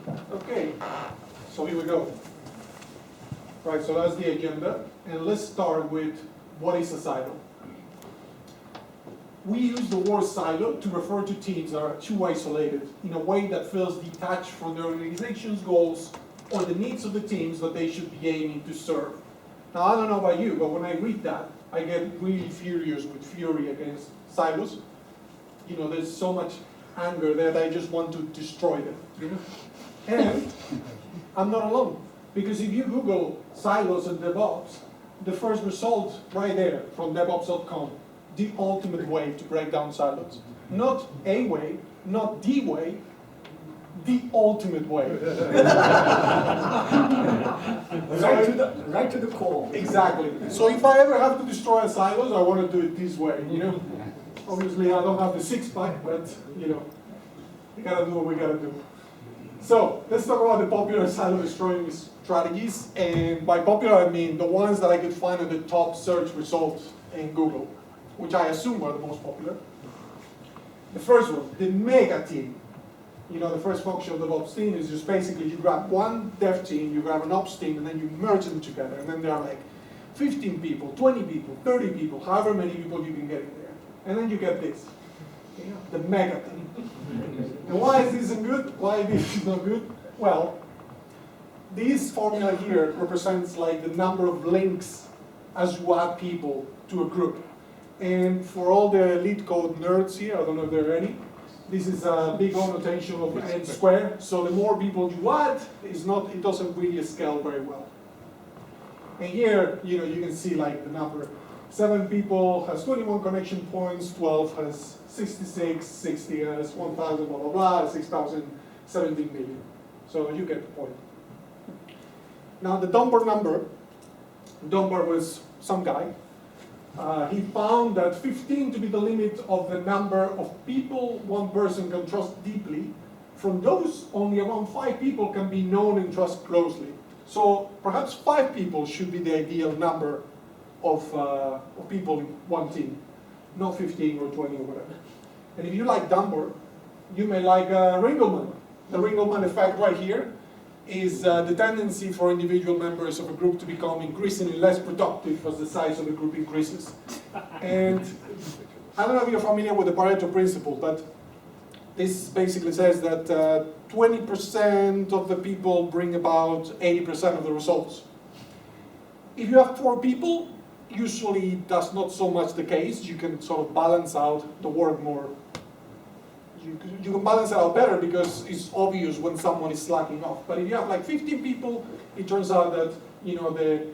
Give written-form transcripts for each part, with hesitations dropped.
Okay, so here we go. Right, so that's the agenda. And let's start with what is a silo. We use the word silo to refer to teams that are too isolated in a way that feels detached from the organization's goals or the needs of the teams that they should be aiming to serve. Now, I don't know about you, but when I read that, I get really furious with fury against silos. You know, there's so much anger that I just want to destroy them. You know? And I'm not alone, because if you Google silos and DevOps, the first result right there from DevOps.com, the ultimate way to break down silos. Not a way, not the way, the ultimate way. Right to the core. Exactly. So if I ever have to destroy a silos, I want to do it this way, you know? Obviously, I don't have the six-pack, but, you know, we gotta do what we gotta do. So, let's talk about the popular silo destroying strategies. And by popular, I mean the ones that I could find in the top search results in Google, which I assume are the most popular. The first one, the mega team. You know, the first function of the DevOps team is just basically you grab one dev team, you grab an ops team, and then you merge them together. And then there are like 15 people, 20 people, 30 people, however many people you can get in there. And then you get this, you know, the mega team. And why is this good? Why this is not good? Well, this formula here represents like the number of links as you add people to a group. And for all the lead code nerds here, I don't know if there are any, this is a big O notation of n squared. So the more people you add, it doesn't really scale very well. And here, you know, you can see like the number. 7 people has 21 connection points, 12 has 66, 60 has 1,000, blah, blah, blah, 6,000, 17 million. So you get the point. Now the Dunbar number, Dunbar was some guy. He found that 15 to be the limit of the number of people one person can trust deeply. From those, only around 5 people can be known and trust closely. So perhaps 5 people should be the ideal number of people in one team, not 15 or 20 or whatever. And if you like Dunbar, you may like Ringelmann. The Ringelmann effect right here is the tendency for individual members of a group to become increasingly less productive as the size of the group increases. And I don't know if you're familiar with the Pareto principle, but this basically says that 20% of the people bring about 80% of the results. If you have 4 people, usually that's not so much the case. You can sort of balance out the work more. You can balance it out better because it's obvious when someone is slacking off. But if you have like 15 people, it turns out that, you know, the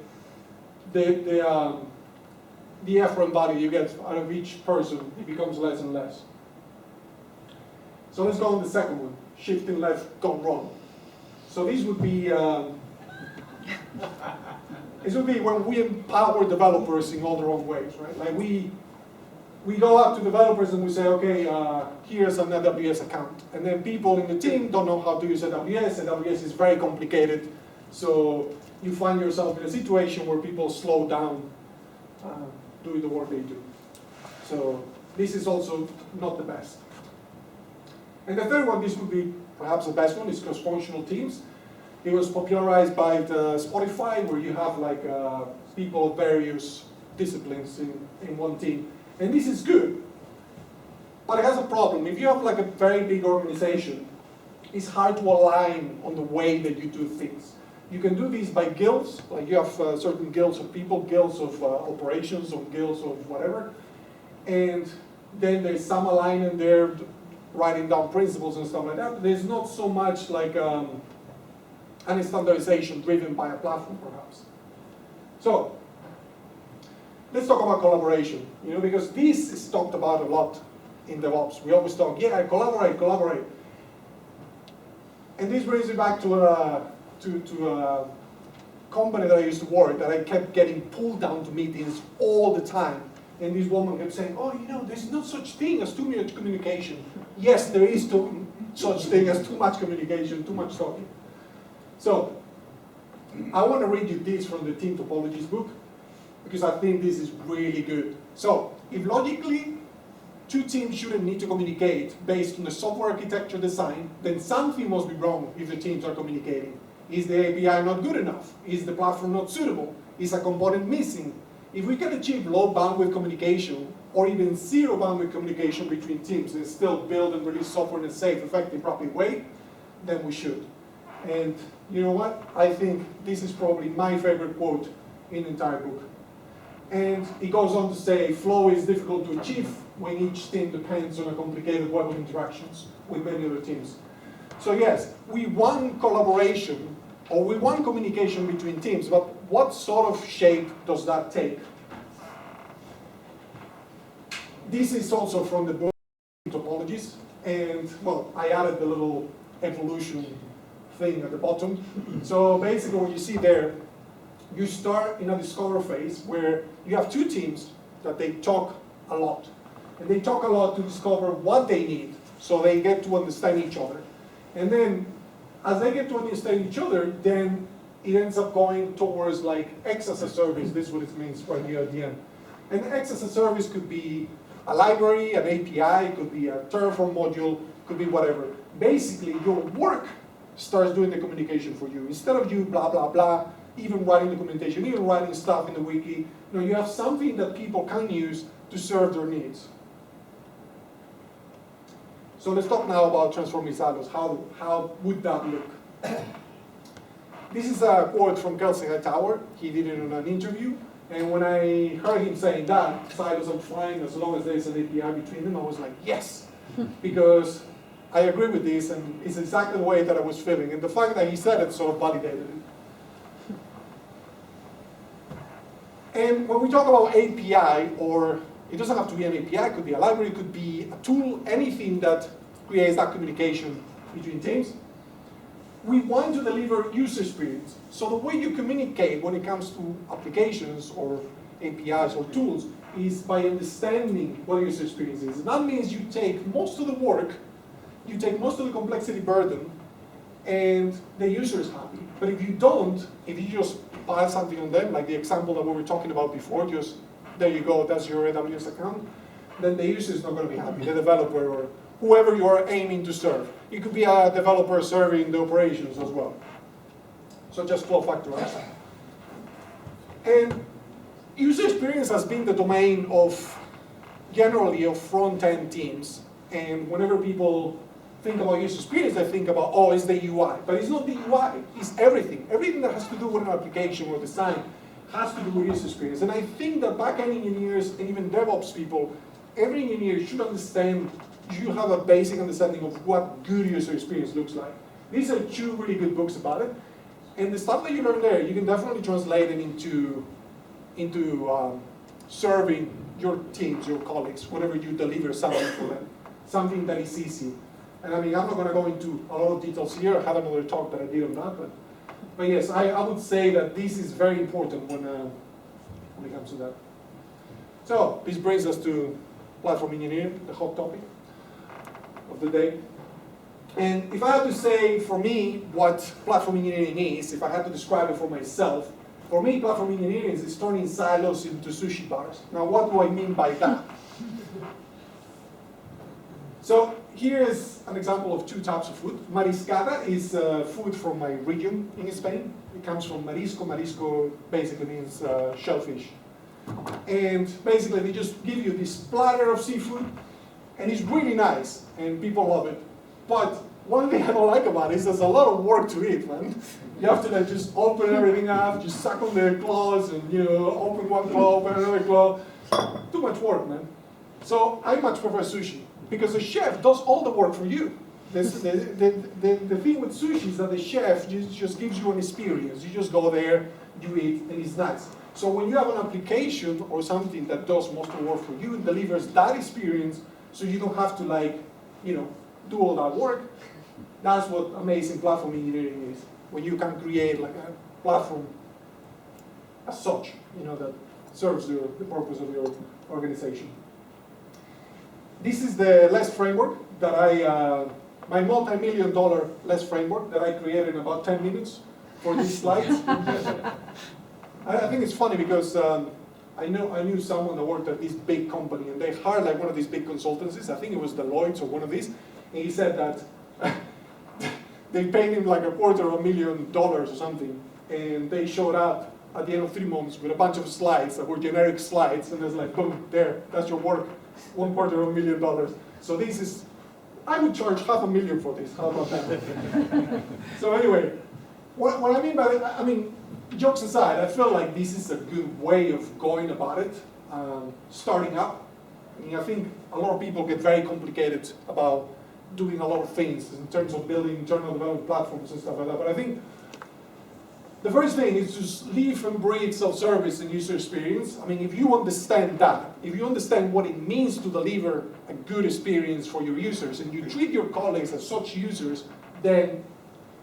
effort value you get out of each person, it becomes less and less. So let's go on the second one, shifting left gone wrong. So this would be this would be when we empower developers in all the wrong ways, right? Like we go out to developers and we say, okay, here's an AWS account. And then people in the team don't know how to use AWS. AWS is very complicated. So you find yourself in a situation where people slow down doing the work they do. So this is also not the best. And the third one, this would be perhaps the best one, is cross-functional teams. It was popularized by Spotify, where you have like people of various disciplines in one team. And this is good, but it has a problem. If you have like a very big organization, it's hard to align on the way that you do things. You can do this by guilds, like you have certain guilds of people, guilds of operations, or guilds of whatever. And then there's some alignment there, writing down principles and stuff like that. But there's not so much like any standardization driven by a platform, perhaps. So let's talk about collaboration, you know, because this is talked about a lot in DevOps. We always talk, yeah, collaborate. And this brings me back to a company that I used to work, that I kept getting pulled down to meetings all the time. And this woman kept saying, oh, you know, there's no such thing as too much communication. Yes, there is such thing as too much communication, too much talking. So I want to read you this from the Team Topologies book, because I think this is really good. So if logically two teams shouldn't need to communicate based on the software architecture design, then something must be wrong if the teams are communicating. Is the API not good enough? Is the platform not suitable? Is a component missing? If we can achieve low bandwidth communication, or even zero bandwidth communication between teams and still build and release software in a safe, effective, proper way, then we should. And you know what? I think this is probably my favorite quote in the entire book. And it goes on to say, flow is difficult to achieve when each team depends on a complicated web of interactions with many other teams. So yes, we want collaboration, or we want communication between teams, but what sort of shape does that take? This is also from the book Topologies, and well, I added the little evolution thing at the bottom. So basically what you see there, you start in a discover phase where you have two teams that they talk a lot. And they talk a lot to discover what they need, so they get to understand each other. And then, as they get to understand each other, then it ends up going towards like X as a service. This is what it means right here at the end. And X as a service could be a library, an API, could be a Terraform module, could be whatever. Basically, your work starts doing the communication for you. Instead of you blah, blah, blah, even writing documentation, even writing stuff in the wiki, you have something that people can use to serve their needs. So let's talk now about transforming silos. How would that look? This is a quote from Kelsey Hightower. He did it in an interview. And when I heard him saying that, silos are fine as long as there's an API between them, I was like, yes! Because I agree with this, and it's exactly the way that I was feeling. And the fact that he said it sort of validated it. And when we talk about API, or it doesn't have to be an API, it could be a library, it could be a tool, anything that creates that communication between teams. We want to deliver user experience. So the way you communicate when it comes to applications or APIs or tools is by understanding what user experience is. And that means you take most of the work, you take most of the complexity burden, and the user is happy. But if you don't, if you just pile something on them, like the example that we were talking about before, just there you go, that's your AWS account, then the user is not going to be happy, the developer or whoever you are aiming to serve. It could be a developer serving the operations as well. So just flow factorize. And user experience has been the domain of, generally, of front-end teams. And whenever people think about user experience, they think about, oh, it's the UI. But it's not the UI, it's everything. Everything that has to do with an application or design has to do with user experience. And I think that back-end engineers and even DevOps people, every engineer should understand, you have a basic understanding of what good user experience looks like. These are two really good books about it. And the stuff that you learn there, you can definitely translate it into serving your teams, your colleagues, whenever you deliver something for them, something that is easy. And I mean, I'm not going to go into a lot of details here. I had another talk that I did on that. But yes, I would say that this is very important when it comes to that. So this brings us to platform engineering, the hot topic of the day. And if I had to say, for me, what platform engineering is, if I had to describe it for myself, for me, platform engineering is turning silos into sushi bars. Now, what do I mean by that? So here is an example of two types of food. Mariscada is food from my region in Spain. It comes from marisco. Marisco basically means shellfish. And basically, they just give you this platter of seafood, and it's really nice, and people love it. But one thing I don't like about it is there's a lot of work to it, man. You have to like just open everything up, just suck on the claws, and open one claw, open another claw. Too much work, man. So I much prefer sushi, because the chef does all the work for you. The thing with sushi is that the chef just gives you an experience. You just go there, you eat, and it's nice. So when you have an application or something that does most of the work for you, it delivers that experience, so you don't have to do all that work. That's what amazing platform engineering is. When you can create like a platform as such, that serves the purpose of your organization. This is the LESS framework that my multi-million-dollar LESS framework that I created in about 10 minutes for these slides. I think it's funny because I knew someone that worked at this big company, and they hired like one of these big consultancies. I think it was Deloitte or one of these, and he said that they paid him like $250,000 or something, and they showed up at the end of 3 months with a bunch of slides that were generic slides, and it's like, boom, there, that's your work, $250,000. So this is, I would charge $500,000 for this. How about that? So anyway, what I mean by that, I mean, jokes aside, I feel like this is a good way of going about it, starting up. I mean, I think a lot of people get very complicated about doing a lot of things in terms of building internal development platforms and stuff like that. But I think the first thing is just live and breathe self-service and user experience. I mean, if you understand that, if you understand what it means to deliver a good experience for your users, and you treat your colleagues as such users, then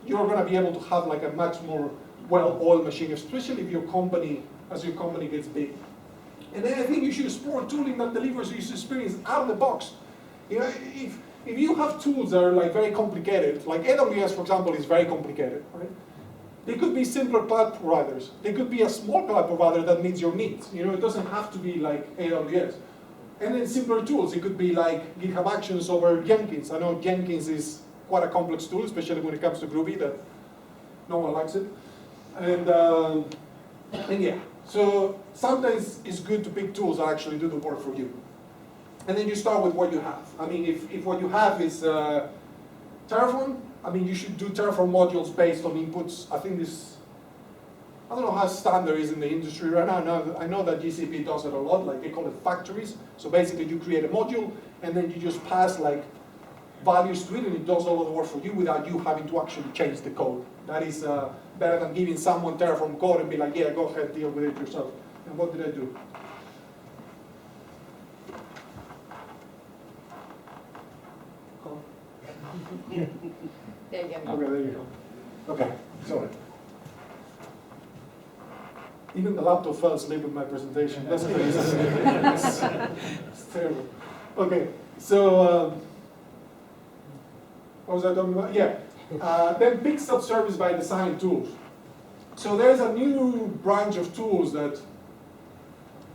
you're going to be able to have like a much more well-oiled machine, especially if your company, as your company gets big. And then I think you should explore tooling that delivers user experience out of the box. You know, if you have tools that are like very complicated, like AWS, for example, is very complicated, right? They could be simpler cloud providers. They could be a small cloud provider that meets your needs. You know, it doesn't have to be like AWS. And then simpler tools. It could be like GitHub Actions over Jenkins. I know Jenkins is quite a complex tool, especially when it comes to Groovy, that no one likes it. And yeah, so sometimes it's good to pick tools that actually do the work for you. And then you start with what you have. I mean, if what you have is Terraform, I mean, you should do Terraform modules based on inputs. I think this, I don't know how standard is in the industry right now. I know that GCP does it a lot, like they call it factories. So basically you create a module and then you just pass like values to it and it does all of the work for you without you having to actually change the code. That is better than giving someone Terraform code and be like, yeah, go ahead, deal with it yourself. And what did I do? There you go. Okay, there you go. Okay, sorry. Even the laptop fell asleep with my presentation. That's crazy. It's terrible. Okay, so what was I talking about? Yeah. Then pick self-service by design tools. So there's a new branch of tools that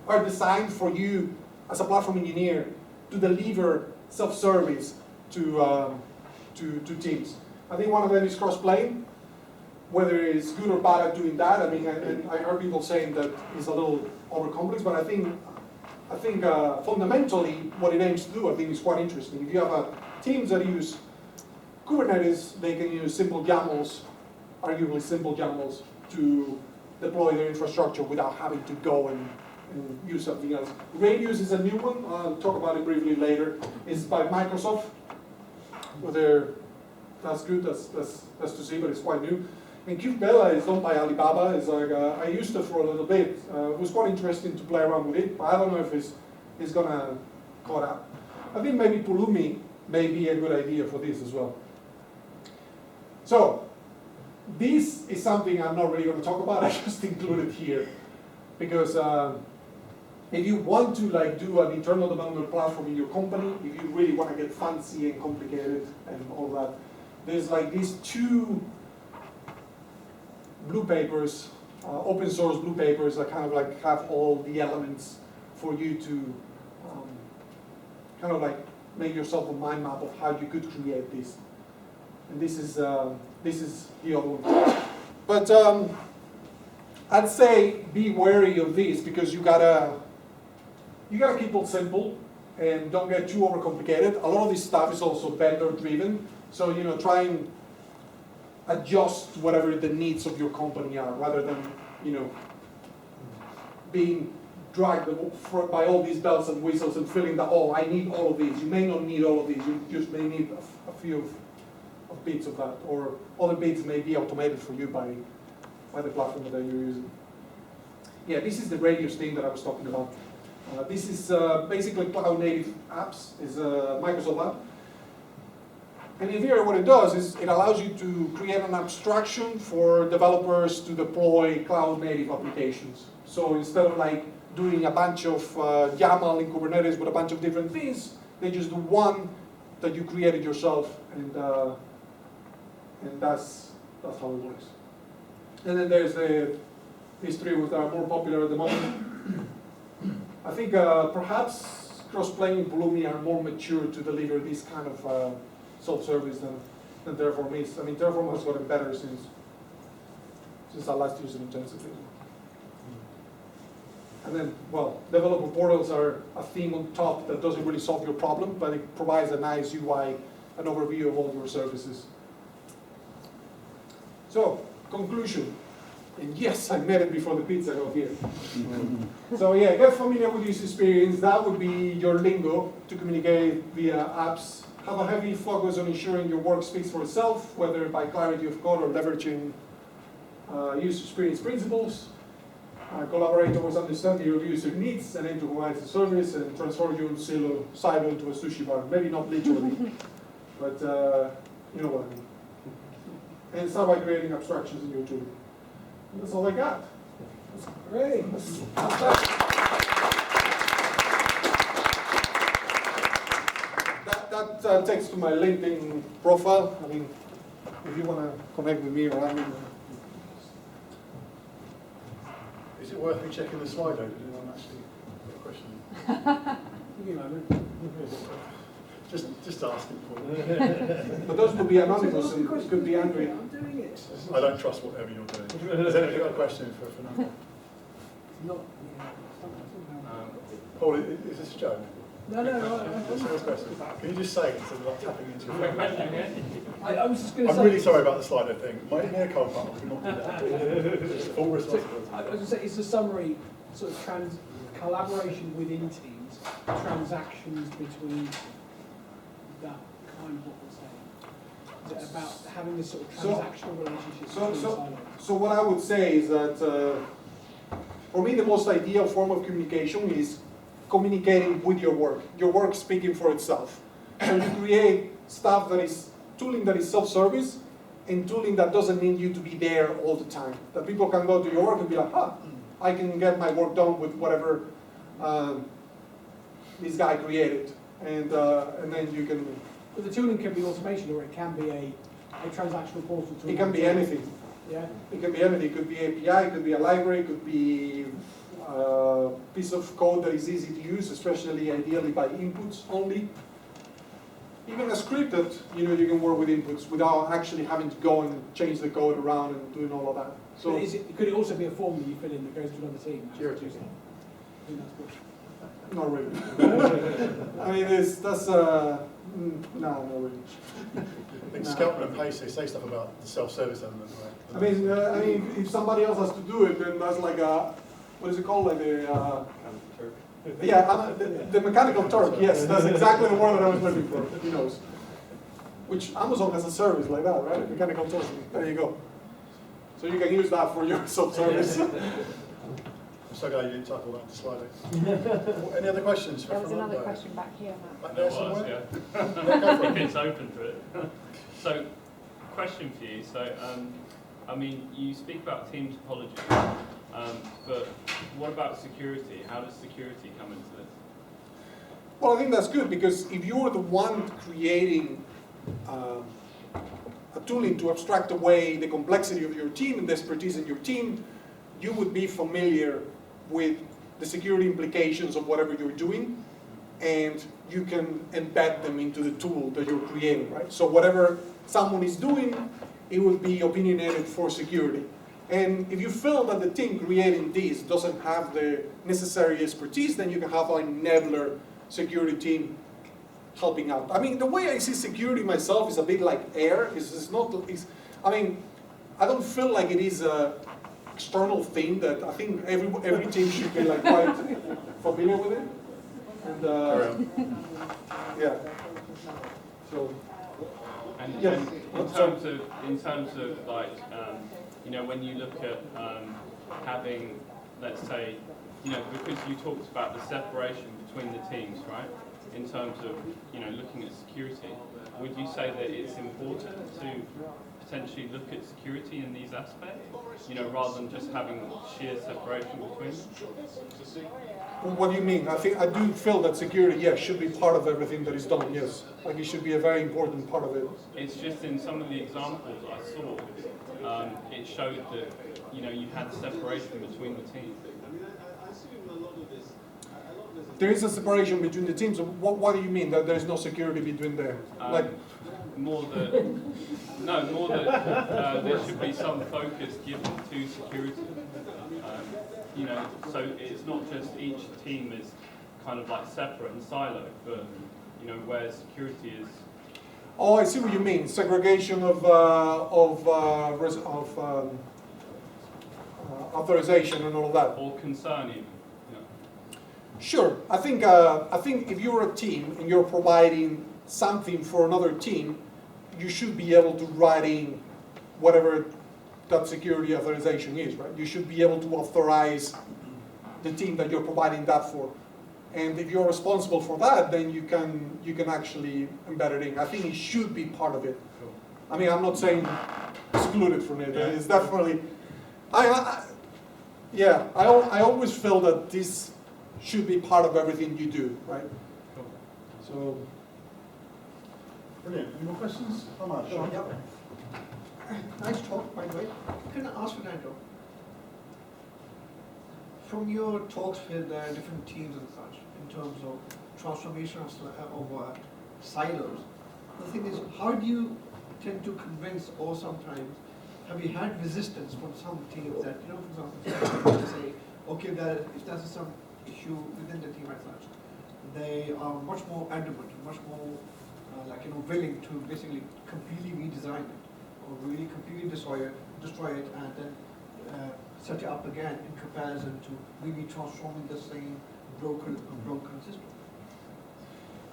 are designed for you as a platform engineer to deliver self-service to teams. I think one of them is cross-plane. Whether it's good or bad at doing that, I mean, I heard people saying that it's a little over-complex, but I think fundamentally what it aims to do, I think is quite interesting. If you have teams that use Kubernetes, they can use simple YAMLs, arguably simple YAMLs, to deploy their infrastructure without having to go and use something else. Radius is a new one. I'll talk about it briefly later. It's by Microsoft. Whether that's good, that's to see, but it's quite new. And Kubebella is done by Alibaba. It's like I used it for a little bit. It was quite interesting to play around with it, but I don't know if it's gonna caught up. I think maybe Pulumi may be a good idea for this as well. So this is something I'm not really going to talk about. I just included here because if you want to like do an internal development platform in your company, if you really want to get fancy and complicated and all that, there's like these two blue papers, open source blue papers that kind of like have all the elements for you to kind of like make yourself a mind map of how you could create this. And this is the other one. But I'd say be wary of this because you gotta keep it simple and don't get too overcomplicated. A lot of this stuff is also vendor driven, so you know try and adjust whatever the needs of your company are, rather than you know being dragged by all these bells and whistles and feeling that oh I need all of these. You may not need all of these. You just may need a few of bits of that, or other bits may be automated for you by the platform that you're using. Yeah, this is the Radius thing that I was talking about. This is basically cloud native apps. Is a Microsoft app. And in theory, what it does is it allows you to create an abstraction for developers to deploy cloud native applications. So instead of like doing a bunch of YAML in Kubernetes with a bunch of different things, they just do one that you created yourself, and that's how it works. And then there's these three that are more popular at the moment. I think perhaps Crossplane and Pulumi are more mature to deliver this kind of self-service than Terraform is. I mean, Terraform has gotten better since I last used it intensively. And then, well, developer portals are a theme on top that doesn't really solve your problem, but it provides a nice UI, an overview of all your services. So, conclusion. And yes, I made it before the pizza got here. So yeah, get familiar with this experience. That would be your lingo to communicate via apps. Have a heavy focus on ensuring your work speaks for itself, whether by clarity of code or leveraging user experience principles. Collaborate towards understanding your user needs and aim to provide the service and transform your silo into a sushi bar. Maybe not literally, but you know what I mean. And start by creating abstractions in your tool. That's all I got. That's great. That takes to my LinkedIn profile. I mean, if you want to connect with me or I mean. Is it worth me checking the slide over? Did anyone actually got a question? You know, Just asking for But those could be anonymous and it could be Android. I'm doing it. I don't trust whatever you're doing. Has anybody got a question for Fernando? Not. Paul, is this a joke? No. That's a serious question. Can you just say it instead of like tapping into your phone? I was just going to say. I'm really sorry about the Slido thing. Might be a cold part. We not do that. Full responsibility. I was going to say it's a summary, sort of collaboration within teams, transactions between that kind of what we're saying. Is it about having this sort of transactional relationship between silos? So what I would say is that for me the most ideal form of communication is communicating with your work speaking for itself. So you create stuff that is tooling that is self-service and tooling that doesn't need you to be there all the time. That people can go to your work and be like, I can get my work done with whatever this guy created. And then you can... But the tooling can be automation or it can be a transactional portal tool. It can be anything. Yeah. It can be anything. It could be API, it could be a library, it could be a piece of code that is easy to use, especially ideally by inputs only. Even a script that you can work with inputs without actually having to go and change the code around and doing all of that. So could it also be a form that you fill in that goes to another team? Sure. I think that's good. not really. I mean, that's no, not really. I think Skelton and Pacey say stuff about the self-service element, right? I mean, if somebody else has to do it, then that's like a, what is it called? Like the the mechanical Turk. Yes, that's exactly the word that I was looking for. Who knows? Which Amazon has a service like that, right? Mechanical Turk. There you go. So you can use that for your self-service. I'm so glad you didn't type all that into slide. Any other questions? There was another question back here, Matt. Back there somewhere? Yeah. If it's open to it. So, question for you. So, I mean, you speak about team topology, but what about security? How does security come into this? Well, I think that's good because if you're the one creating a tooling to abstract away the complexity of your team and the expertise in your team, you would be familiar with the security implications of whatever you're doing, and you can embed them into the tool that you're creating, right? So whatever someone is doing, it will be opinionated for security. And if you feel that the team creating this doesn't have the necessary expertise, then you can have a enabler security team helping out. I mean, the way I see security myself is a bit like air. I mean, I don't feel like it is a external thing that I think every team should be like quite familiar with it. And yeah. So. And yes. in terms of like, you know, when you look at having, let's say, you know, because you talked about the separation between the teams, right? In terms of, you know, looking at security, would you say that it's important to potentially look at security in these aspects, you know, rather than just having sheer separation between them? What do you mean? I do feel that security, yes, should be part of everything that is done, yes. Like it should be a very important part of it. It's just in some of the examples I saw, it showed that, you know, you had separation between the teams. there is a separation between the teams. What do you mean that there is no security between them? Like, more that there should be some focus given to security. You know, so it's not just each team is kind of like separate and siloed, but you know, where security is. oh, I see what you mean. Segregation of authorization and all of that. Or concern even. You know. Sure. I think if you're a team and you're providing something for another team, you should be able to write in whatever that security authorization is, right? You should be able to authorize the team that you're providing that for. And if you're responsible for that, then you can actually embed it in. I think it should be part of it. I mean, I'm not saying exclude it from it. It's definitely, I always feel that this should be part of everything you do, right? So. Brilliant. Any more questions? Omar, sure. Yeah. Nice talk, by the way. Can I ask Fernando, from your talks with different teams and such, in terms of transformation of silos, the thing is, how do you tend to convince, or sometimes, have you had resistance from some teams that, you know, for example, say, okay, if there's some issue within the team as such, they are much more adamant, much more willing to basically completely redesign it, or really completely destroy it, and then set it up again in comparison to maybe transforming the same broken system.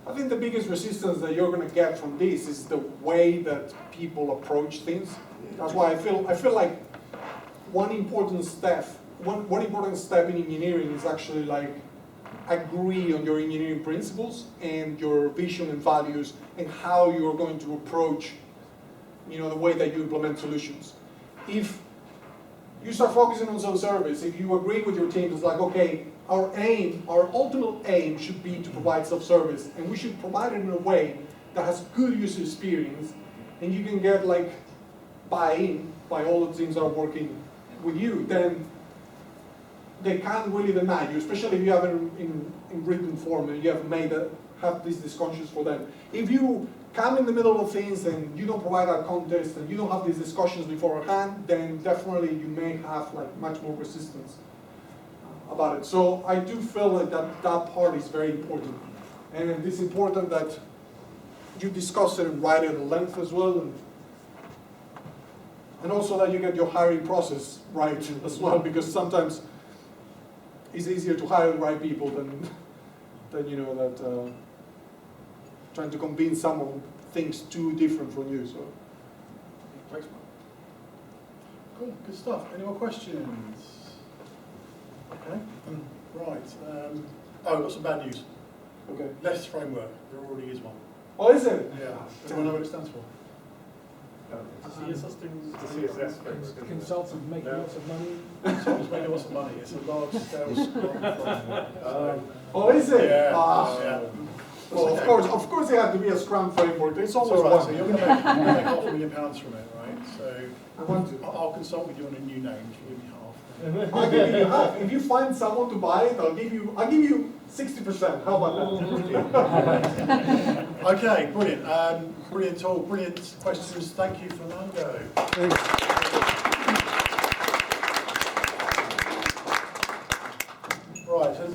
I think the biggest resistance that you're going to get from this is the way that people approach things. That's why I feel like one important step in engineering is actually like agree on your engineering principles and your vision and values and how you're going to approach, you know, the way that you implement solutions. If you start focusing on self-service, if you agree with your team, it's like, okay, our ultimate aim should be to provide self-service, and we should provide it in a way that has good user experience, and you can get like buy-in by all the teams that are working with you, then they can't really deny you, especially if you have it in written form and you have these discussions for them. If you come in the middle of things and you don't provide that context and you don't have these discussions beforehand, then definitely you may have like much more resistance about it. So I do feel like that part is very important. And it's important that you discuss it and write it at length as well, and also that you get your hiring process right as well, because sometimes it's easier to hire the right people than you know, that trying to convince someone things too different from you. So, Thanks, man. Cool, good stuff. Any more questions? Okay, right. I've got some bad news. okay. Less framework. There already is one. Oh, is it? Yeah. Everyone know what it stands for? CSS. Consultants making lots of money. Someone's making lots of money. It's a large scale framework. Oh, is it? Yeah. Ah. Yeah. Well, of course, it had to be a Scrum framework. It's It's always all right. one. So you're going to make £500,000 from it, right? So I want to. I'll consult with you on a new name. If you give me half. I'll give you half. If you find someone to buy it, I'll give you 60%. How about that? Okay, brilliant. Brilliant talk, brilliant questions. Thank you, Fernando. Thanks.